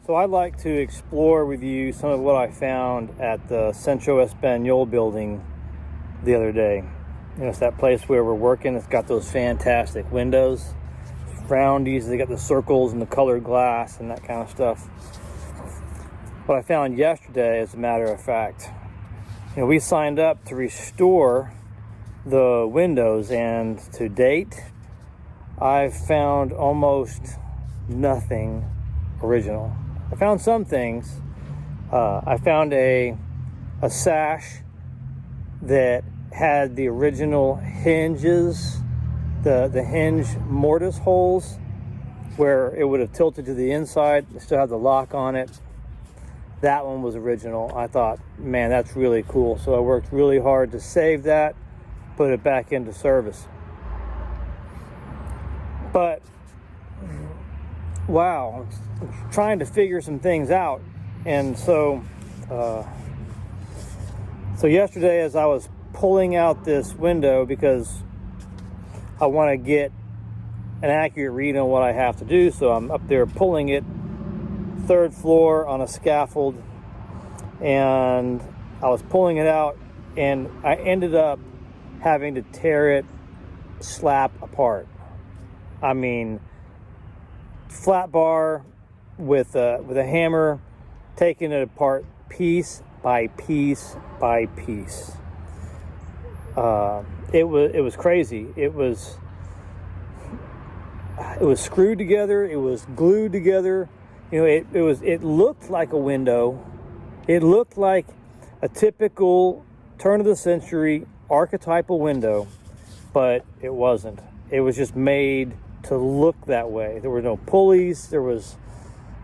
So I'd like to explore with you some of what I found at the Centro Espanol building the other day. You know, it's that place where we're working. It's got those fantastic windows, roundies. They got the circles and the colored glass and that kind of stuff. What I found yesterday, as a matter of fact, you know, we signed up to restore the windows, and to date, I've found almost nothing original. I found some things. I found a sash that had the original hinges, the hinge mortise holes where it would have tilted to the inside. It still had the lock on it. That one was original. I thought, man, that's really cool. So I worked really hard to save that, put it back into service. But wow, I'm trying to figure some things out. And so yesterday, as I was pulling out this window, because I want to get an accurate read on what I have to do, so I'm up there pulling it, 3rd floor on a scaffold, and I was pulling it out, and I ended up having to tear it slap apart. I mean, flat bar with a hammer, taking it apart piece by piece by piece. It was crazy. It was screwed together. It was glued together. You know, it looked like a window. It looked like a typical turn of the century archetypal window, but it wasn't. It was just made to look that way. There were no pulleys. There was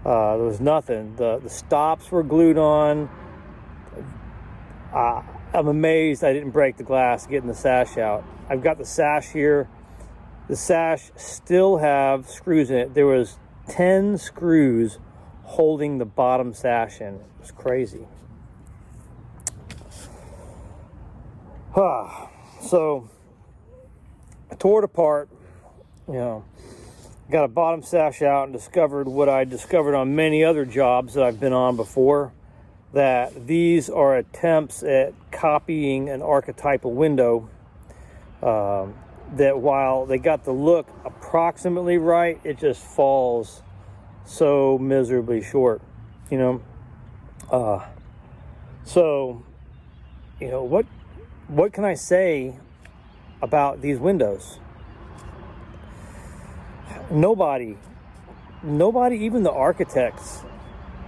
nothing. The stops were glued on. I'm amazed I didn't break the glass getting the sash out. I've got the sash here. The sash still have screws in it. There was 10 screws holding the bottom sash in. It was crazy. So I tore it apart, you know, got a bottom sash out and discovered what I discovered on many other jobs that I've been on before, that these are attempts at copying an archetypal window, that while they got the look approximately right, it just falls so miserably short, you know. So, you know, what can I say about these windows? Nobody, even the architects,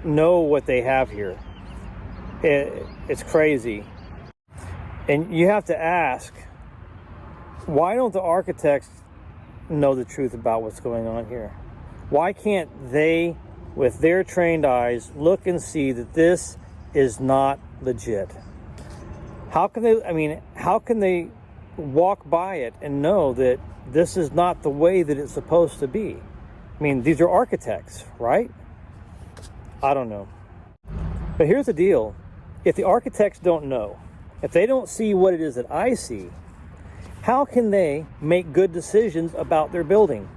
know what they have here. It's crazy. And you have to ask, why don't the architects know the truth about what's going on here? Why can't they, with their trained eyes, look and see that this is not legit? How can they walk by it and know that this is not the way that it's supposed to be? I mean, these are architects, right? I don't know. But here's the deal. If the architects don't know, if they don't see what it is that I see, how can they make good decisions about their building?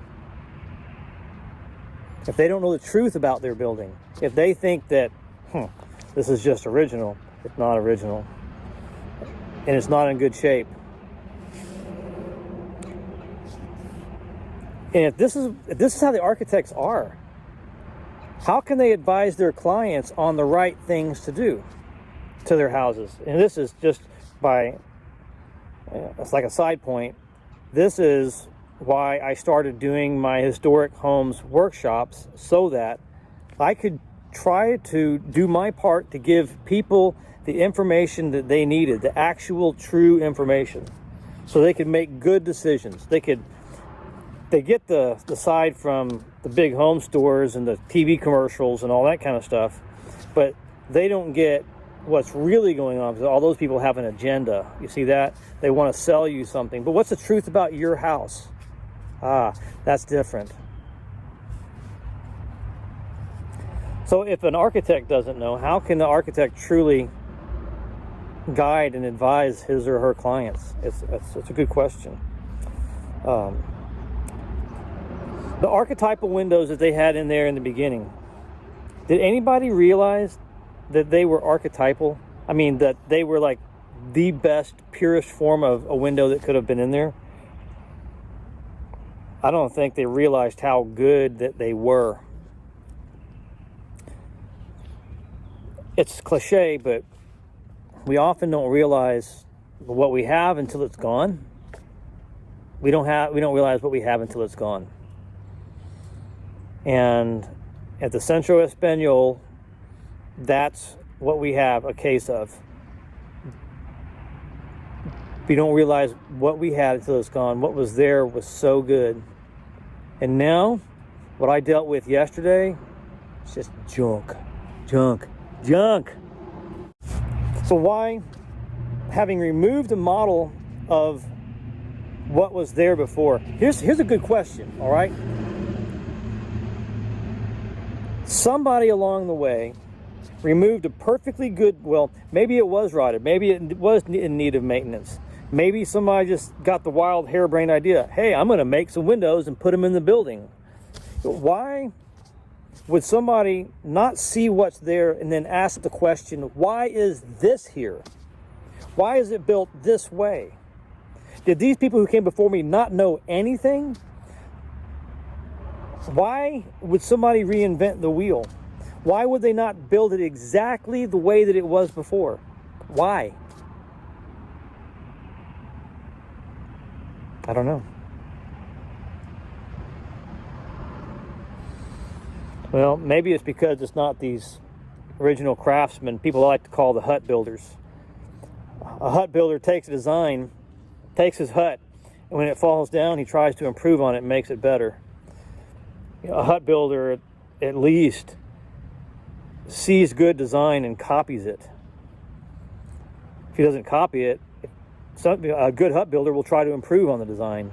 If they don't know the truth about their building, if they think that, this is just original, it's not original, and it's not in good shape. And if this is how the architects are, how can they advise their clients on the right things to do to their houses? And this is just it's like a side point. This is why I started doing my historic homes workshops, so that I could try to do my part to give people the information that they needed, the actual true information, so they could make good decisions. They get the side from the big home stores and the TV commercials and all that kind of stuff, but they don't get what's really going on, because all those people have an agenda. You see that? They want to sell you something. But what's the truth about your house? That's different. So if an architect doesn't know, how can the architect truly guide and advise his or her clients? It's a good question. The archetypal windows that they had in there in the beginning, Did anybody realize that they were archetypal? I mean, that they were like the best, purest form of a window that could have been in there? I don't think they realized how good that they were. It's cliche, but we often don't realize what we have until it's gone. We don't realize what we have until it's gone. And at the Centro Espanol, that's what we have a case of. We don't realize what we had until it's gone. What was there was so good. And now, what I dealt with yesterday, it's just junk. So why, having removed a model of what was there before, here's a good question, all right? Somebody along the way removed a perfectly good, well, maybe it was rotted, maybe it was in need of maintenance. Maybe somebody just got the wild harebrained idea, hey, I'm going to make some windows and put them in the building. Why would somebody not see what's there and then ask the question, why is this here? Why is it built this way? Did these people who came before me not know anything? Why would somebody reinvent the wheel? Why would they not build it exactly the way that it was before? Why? I don't know. Well, maybe it's because it's not these original craftsmen, people like to call the hut builders. A hut builder takes a design, takes his hut, and when it falls down, he tries to improve on it and makes it better. A hut builder, at least, sees good design and copies it. If he doesn't copy it, a good hut builder will try to improve on the design.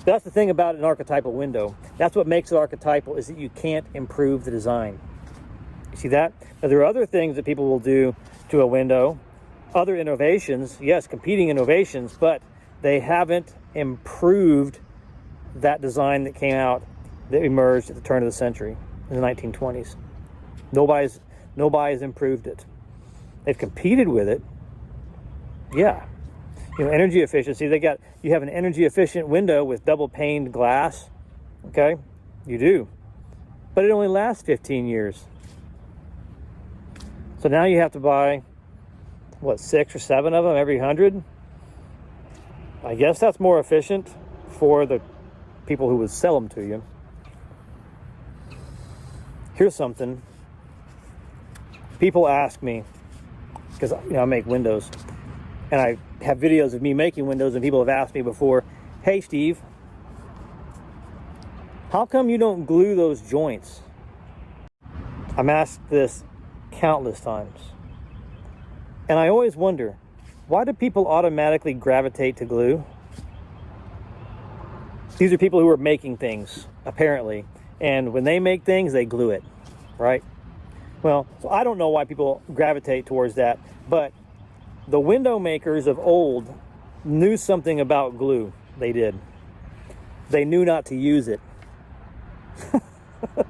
That's the thing about an archetypal window. That's what makes it archetypal, is that you can't improve the design. You see that? Now, there are other things that people will do to a window, other innovations, yes, competing innovations, but they haven't improved that design that came out, that emerged at the turn of the century in the 1920s. Nobody's improved it. They've competed with it, yeah. Energy efficiency, you have an energy efficient window with double paned glass, okay? You do. But it only lasts 15 years. So now you have to buy, 6 or 7 of them every 100? I guess that's more efficient for the people who would sell them to you. Here's something. People ask me, because I make windows, and I have videos of me making windows, and people have asked me before, hey Steve, how come you don't glue those joints? I'm asked this countless times. And I always wonder, why do people automatically gravitate to glue? These are people who are making things, apparently. And when they make things, they glue it, right? Well, so I don't know why people gravitate towards that, but the window makers of old knew something about glue. They did. They knew not to use it.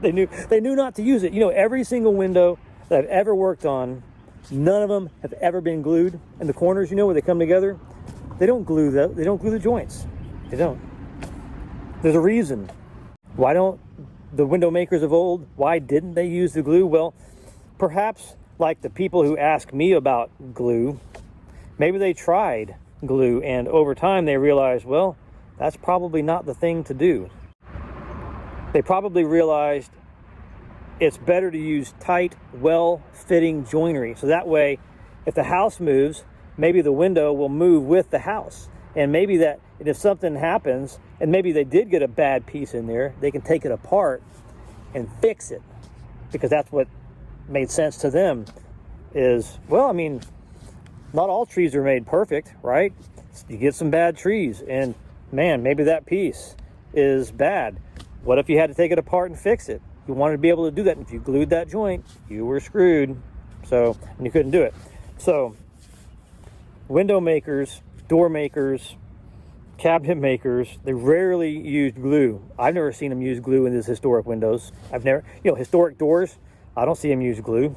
They knew not to use it. Every single window that I've ever worked on, none of them have ever been glued. In the corners, where they come together, they don't glue the joints. They don't. There's a reason. Why don't the window makers of old, why didn't they use the glue? Well, perhaps like the people who ask me about glue, maybe they tried glue, and over time they realized, well, that's probably not the thing to do. They probably realized it's better to use tight, well-fitting joinery. So that way, if the house moves, maybe the window will move with the house. And if something happens, and maybe they did get a bad piece in there, they can take it apart and fix it. Because that's what made sense to them is, not all trees are made perfect, right? You get some bad trees, and man, maybe that piece is bad. What if you had to take it apart and fix it? You wanted to be able to do that, and if you glued that joint, you were screwed. And you couldn't do it. So, window makers, door makers, cabinet makers, they rarely used glue. I've never seen them use glue in these historic windows. Historic doors, I don't see them use glue.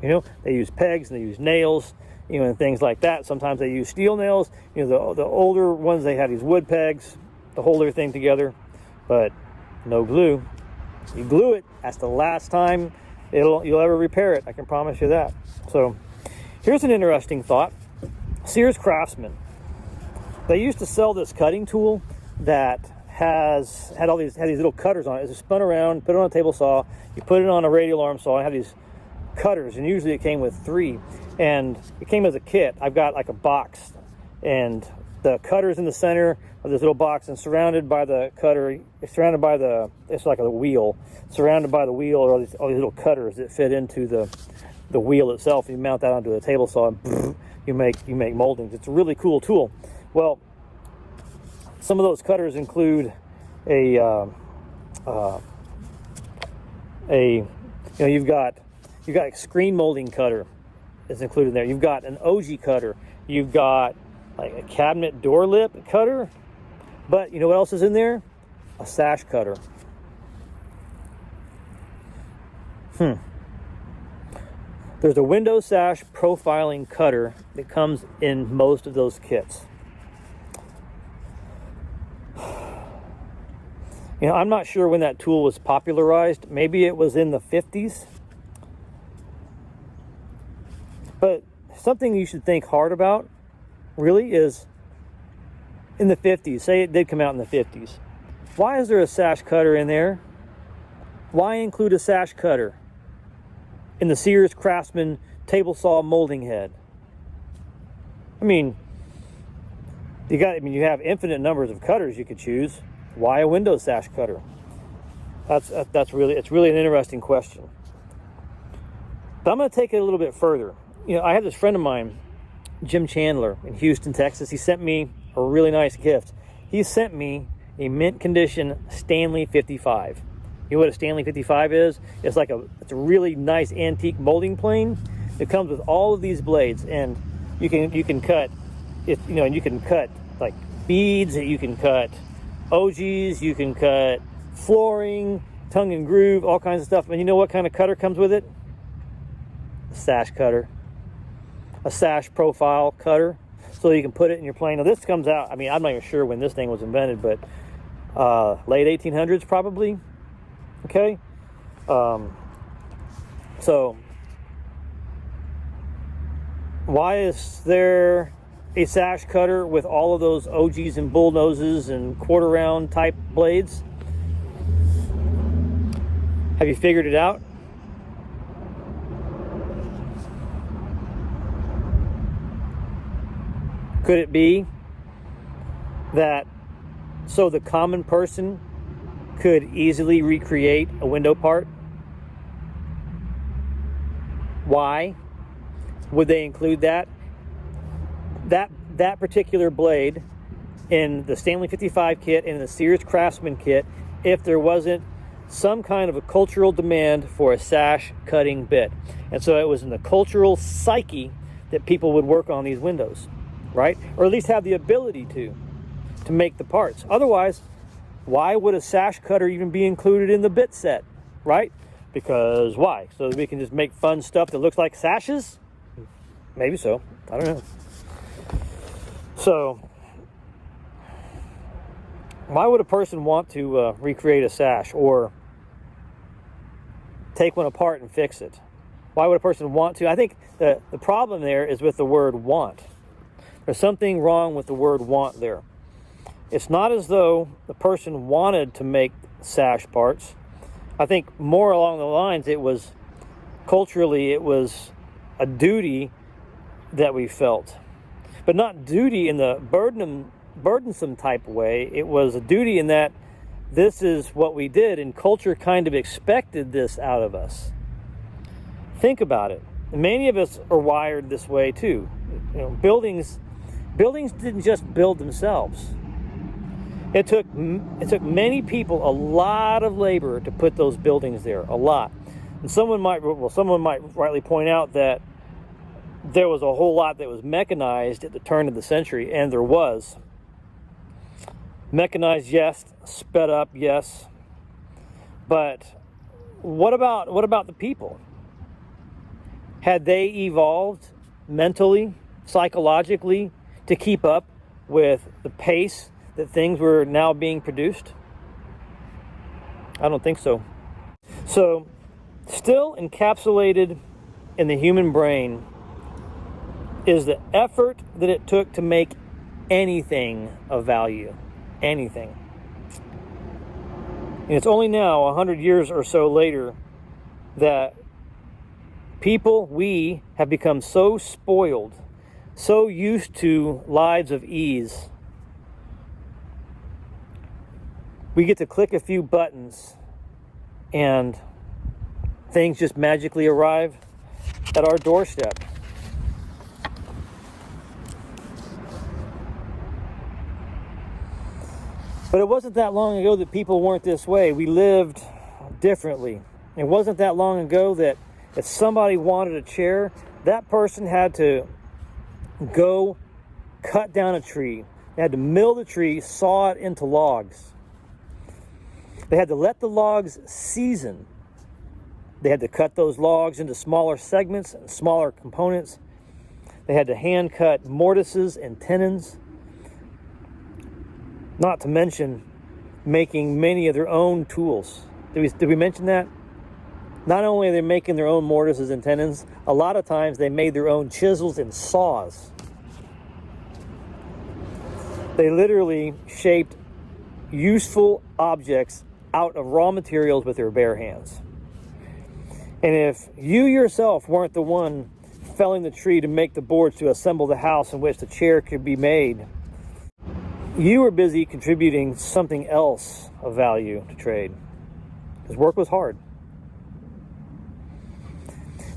You know, they use pegs and they use nails, you know, and things like that. Sometimes they use steel nails. You know, the older ones, they have these wood pegs to hold everything together, but no glue. You glue it, that's the last time you'll ever repair it. I can promise you that. So here's an interesting thought. Sears Craftsman. They used to sell this cutting tool that had these little cutters on it. It's spun around, put it on a table saw, you put it on a radial arm saw, and have these cutters, and usually it came with 3, and it came as a kit. I've got like a box, and the cutter's in the center of this little box, and surrounded by the cutter, it's like a wheel, surrounded by the wheel are all these little cutters that fit into the wheel itself. You mount that onto a table saw, and you make moldings. It's a really cool tool. Well, some of those cutters include you've got a screen molding cutter is included there. You've got an OG cutter. You've got like a cabinet door lip cutter. But you know what else is in there? A sash cutter. There's a window sash profiling cutter that comes in most of those kits. You know, I'm not sure when that tool was popularized. Maybe it was in the 50s. But something you should think hard about, really, is in the 50s. Say it did come out in the 50s. Why is there a sash cutter in there? Why include a sash cutter in the Sears Craftsman table saw molding head? I mean, you have infinite numbers of cutters you could choose. Why a window sash cutter? It's really an interesting question. But I'm going to take it a little bit further. You know, I have this friend of mine, Jim Chandler, in Houston, Texas. He sent me a really nice gift. He sent me a mint condition Stanley 55. You know what a Stanley 55 is? It's a really nice antique molding plane. It comes with all of these blades, and you can cut it. You know, and you can cut like beads. You can cut OGs. You can cut flooring, tongue and groove, all kinds of stuff. And you know what kind of cutter comes with it? A sash cutter, a sash profile cutter, so you can put it in your plane. Now this comes out. I mean, I'm not even sure when this thing was invented, but late 1800s probably. Okay, so why is there a sash cutter with all of those OGs and bull noses and quarter round type blades? Have you figured it out? Could it be that so the common person could easily recreate a window part? Why would they include that particular blade in the Stanley 55 kit and the Sears Craftsman kit if there wasn't some kind of a cultural demand for a sash cutting bit? And so it was in the cultural psyche that people would work on these windows, right? Or at least have the ability to make the parts. Otherwise, why would a sash cutter even be included in the bit set, right? Because why? So that we can just make fun stuff that looks like sashes? Maybe so. I don't know. So, why would a person want to recreate a sash or take one apart and fix it? Why would a person want to? I think the problem there is with the word want. There's something wrong with the word want there. It's not as though the person wanted to make sash parts. I think more along the lines, it was culturally, it was a duty that we felt. But not duty in the burdensome type way. It was a duty in that this is what we did, and culture kind of expected this out of us. Think about it. Many of us are wired this way too. You know, buildings didn't just build themselves. It took many people a lot of labor to put those buildings there, a lot. And someone might rightly point out that there was a whole lot that was mechanized at the turn of the century, and there was. Mechanized, yes. Sped up, yes. But what about the people? Had they evolved mentally, psychologically, to keep up with the pace that things were now being produced? I don't think so. So, still encapsulated in the human brain is the effort that it took to make anything of value. Anything. And it's only now, 100 years or so later, that we have become so spoiled, so used to lives of ease. We get to click a few buttons and things just magically arrive at our doorstep. But it wasn't that long ago that people weren't this way. We lived differently. It wasn't that long ago that if somebody wanted a chair, that person had to go cut down a tree. They had to mill the tree, saw it into logs. They had to let the logs season. They had to cut those logs into smaller segments and smaller components. They had to hand cut mortises and tenons. Not to mention making many of their own tools. Did we mention that? Not only are they making their own mortises and tenons, a lot of times they made their own chisels and saws. They literally shaped useful objects out of raw materials with their bare hands. And if you yourself weren't the one felling the tree to make the boards to assemble the house in which the chair could be made, you were busy contributing something else of value to trade. Because work was hard.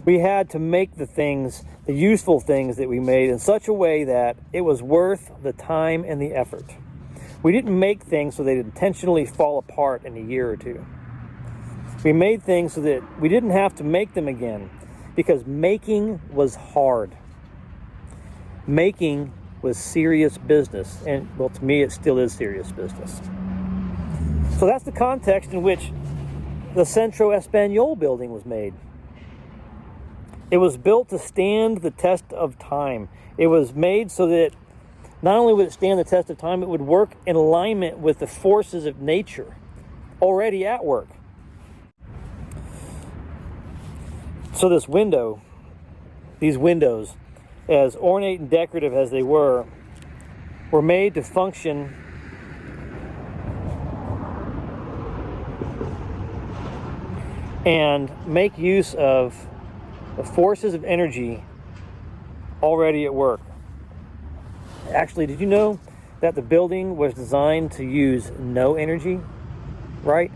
We had to make the things, the useful things that we made in such a way that it was worth the time and the effort. We didn't make things so they'd intentionally fall apart in a year or two. We made things so that we didn't have to make them again, because making was hard. Making was serious business, and well, to me it still is serious business. So that's the context in which the Centro Espanol building was made. It was built to stand the test of time. It was made so that not only would it stand the test of time, it would work in alignment with the forces of nature already at work. So these windows, as ornate and decorative as they were made to function and make use of the forces of energy already at work. Actually, did you know that the building was designed to use no energy, right?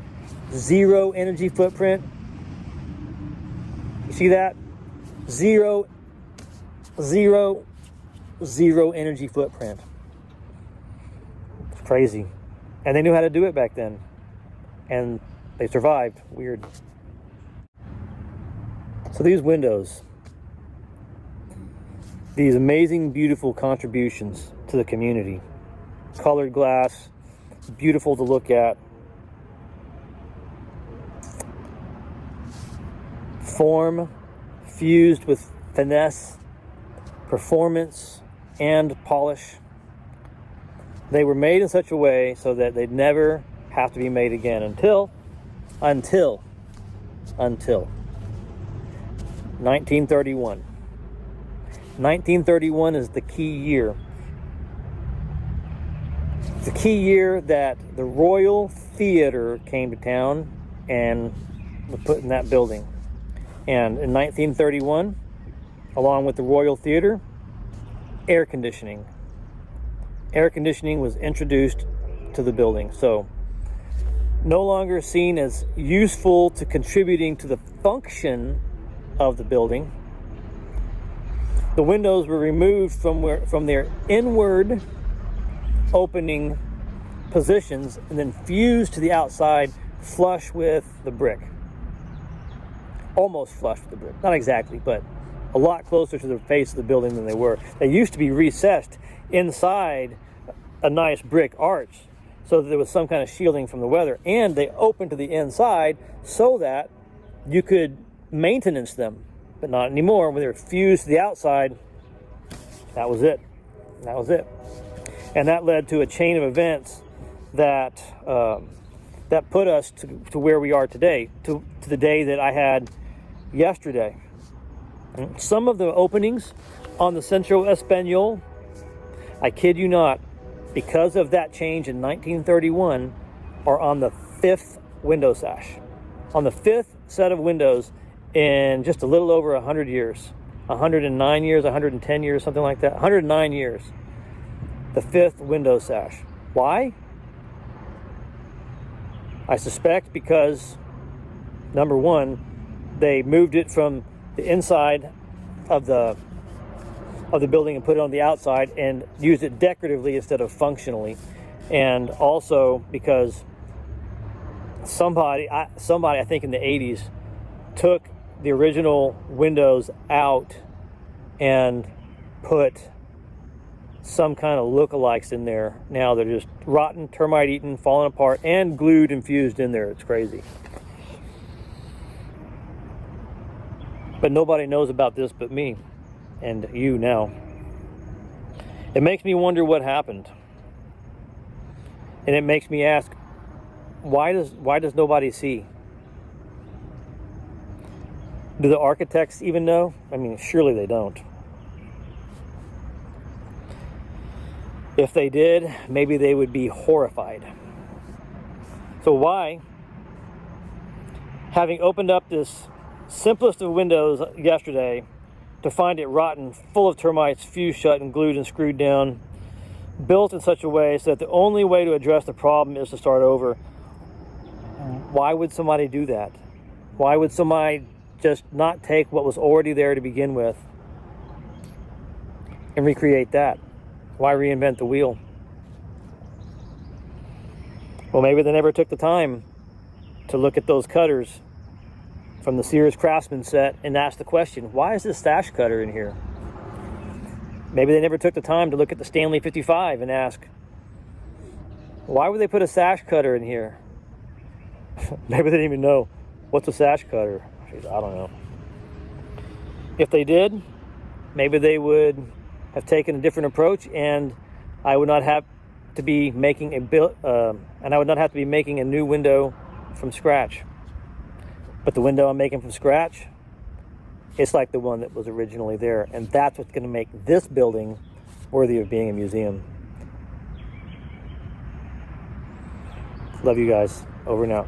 Zero energy footprint. You see that? Zero energy footprint. It's crazy. And they knew how to do it back then. And they survived. Weird. So these windows, these amazing, beautiful contributions to the community. Colored glass, beautiful to look at. Form fused with finesse, performance, and polish. They were made in such a way so that they'd never have to be made again until 1931. 1931 is the key year. It's the key year that the Royal Theater came to town and was put in that building. And in 1931, along with the Royal Theater, air conditioning. Air conditioning was introduced to the building. So, no longer seen as useful to contributing to the function of the building, the windows were removed from their inward opening positions and then fused to the outside, flush with the brick. Almost flush with the brick. Not exactly, but a lot closer to the face of the building than they were. They used to be recessed inside a nice brick arch so that there was some kind of shielding from the weather, and they opened to the inside so that you could maintenance them. but not anymore. When they were fused to the outside, that was it. That was it. And that led to a chain of events that that put us to where we are today, to the day that I had yesterday. Some of the openings on the Centro Espanol, I kid you not, because of that change in 1931, are on the 5th window sash. On the 5th set of windows in just a little over 100 years. 109 years, 110 years, something like that. 109 years. The 5th window sash. Why? I suspect because, number one, they moved it from the inside of the building and put it on the outside and used it decoratively instead of functionally. And also because somebody I think in the 80s took the original windows out and put some kind of lookalikes in there. Now they're just rotten, termite eaten, falling apart, and glued and fused in there. It's crazy. But nobody knows about this but me and you now. It makes me wonder what happened. And it makes me ask, why does nobody see? Do the architects even know? I mean, surely they don't. If they did, maybe they would be horrified. So why, having opened up this simplest of windows yesterday, to find it rotten, full of termites, fused shut and glued and screwed down, built in such a way so that the only way to address the problem is to start over? Why would somebody do that? Why would somebody just not take what was already there to begin with and recreate that? Why reinvent the wheel? Well, maybe they never took the time to look at those cutters from the Sears Craftsman set and ask the question, why is this sash cutter in here? Maybe they never took the time to look at the Stanley 55 and ask, why would they put a sash cutter in here? Maybe they didn't even know what's a sash cutter. I don't know. If they did, maybe they would have taken a different approach, and I would not have to be making a new window from scratch. But the window I'm making from scratch, it's like the one that was originally there, and that's what's going to make this building worthy of being a museum. Love you guys. Over and out.